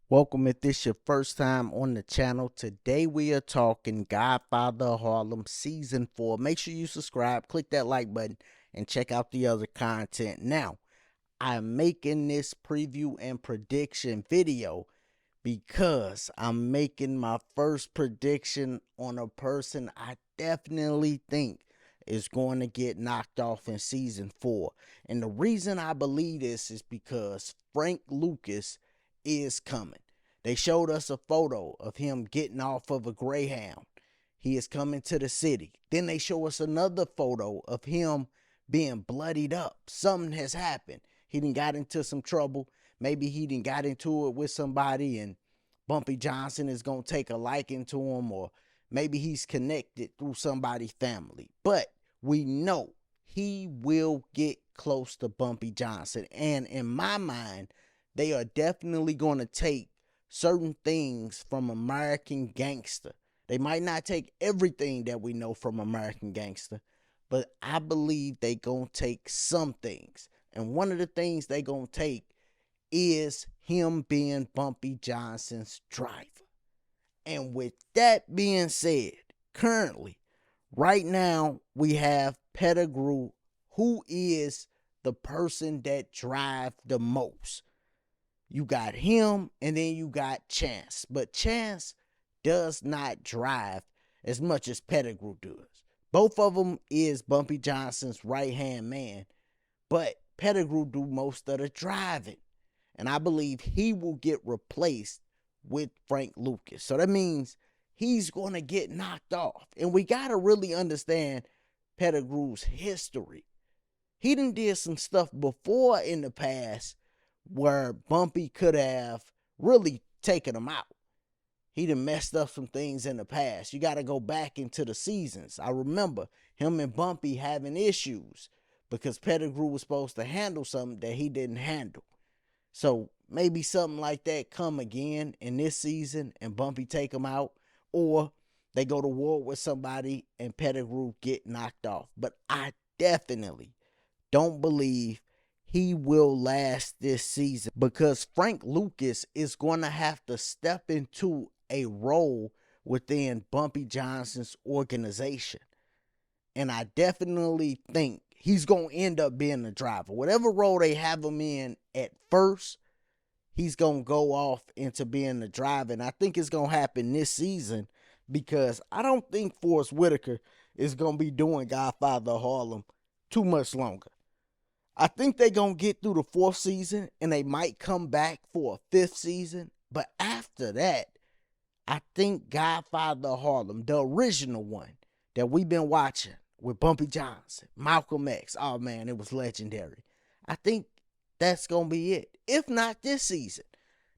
Welcome if this your first time on the channel. Today we are talking Godfather of Harlem Season 4. Make sure you subscribe, click that like button, and check out the other content. Now, I'm making this preview and prediction video because I'm making my first prediction on a person I definitely think is going to get knocked off in Season 4. And the reason I believe this is because Frank Lucas is coming. They showed us a photo of him getting off of a Greyhound. He is coming to the city. Then they show us another photo of him being bloodied up. Something has happened. He done got into some trouble. Maybe he done got into it with somebody and Bumpy Johnson is going to take a liking to him, or maybe he's connected through somebody's family. But we know he will get close to Bumpy Johnson. And in my mind, they are definitely going to take certain things from American Gangster. They might not take everything that we know from American Gangster, but I believe they gonna take some things. And one of the things they gonna take is him being Bumpy Johnson's driver. And with that being said, currently, right now, we have Pettigrew, who is the person that drive the most. You got him, and then you got Chance. But Chance does not drive as much as Pettigrew does. Both of them is Bumpy Johnson's right-hand man, but Pettigrew do most of the driving. And I believe he will get replaced with Frank Lucas. So that means he's going to get knocked off. And we got to really understand Pettigrew's history. He done did some stuff before in the past where Bumpy could have really taken him out. He done messed up some things in the past. You got to go back into the seasons. I remember him and Bumpy having issues because Pettigrew was supposed to handle something that he didn't handle. So maybe something like that come again in this season and Bumpy take him out, or they go to war with somebody and Pettigrew get knocked off. But I definitely don't believe he will last this season because Frank Lucas is going to have to step into a role within Bumpy Johnson's organization. And I definitely think he's going to end up being the driver. Whatever role they have him in at first, he's going to go off into being the driver. And I think it's going to happen this season because I don't think Forrest Whitaker is going to be doing Godfather of Harlem too much longer. I think they're going to get through the fourth season and they might come back for a fifth season. But after that, I think Godfather of Harlem, the original one that we've been watching with Bumpy Johnson, Malcolm X, oh man, it was legendary. I think that's going to be it. If not this season,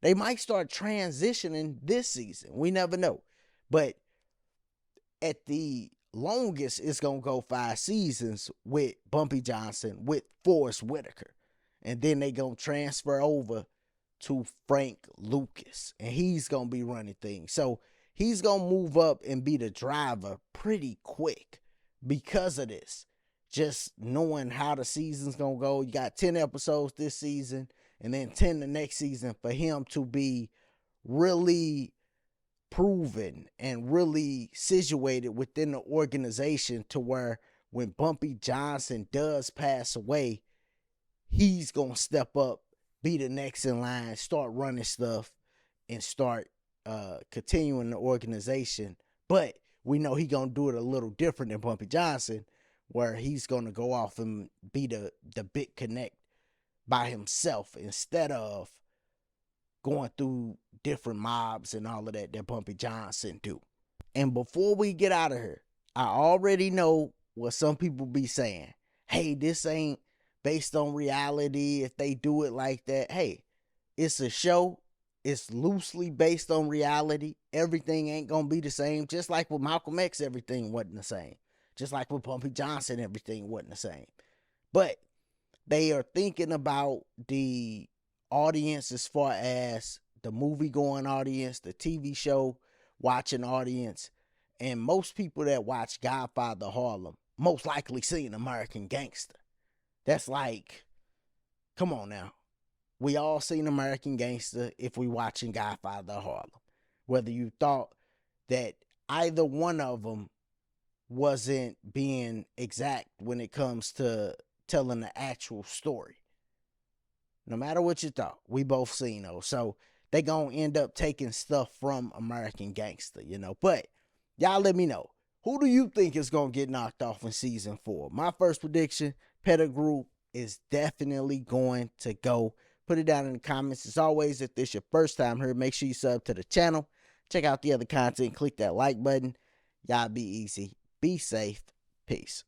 they might start transitioning this season. We never know. But at the longest, it's going to go 5 seasons with Bumpy Johnson, with Forrest Whitaker. And then they going to transfer over to Frank Lucas. And he's going to be running things. So he's going to move up and be the driver pretty quick because of this. Just knowing how the season's going to go. You got 10 episodes this season and then 10 the next season for him to be really proven and really situated within the organization to where when Bumpy Johnson does pass away, he's going to step up, be the next in line, start running stuff, and start continuing the organization. But we know he's going to do it a little different than Bumpy Johnson, where he's going to go off and be the big connect by himself instead of going through different mobs and all of that Bumpy Johnson do. And before we get out of here, I already know what some people be saying. Hey, this ain't based on reality if they do it like that. Hey, it's a show. It's loosely based on reality. Everything ain't going to be the same. Just like with Malcolm X, everything wasn't the same. Just like with Bumpy Johnson, everything wasn't the same. But they are thinking about the audience as far as the movie going audience, the TV show watching audience, and most people that watch Godfather Harlem most likely seen American Gangster. That's like, come on now. We all seen American Gangster if we watching Godfather of Harlem. Whether you thought that either one of them wasn't being exact when it comes to telling the actual story. No matter what you thought, we both seen those. So they gonna end up taking stuff from American Gangster, But y'all let me know. Who do you think is gonna get knocked off in season 4? My first prediction, Pettigrew is definitely going to go. Put it down in the comments. As always, if this is your first time here, make sure you sub to the channel. Check out the other content. Click that like button. Y'all be easy. Be safe. Peace.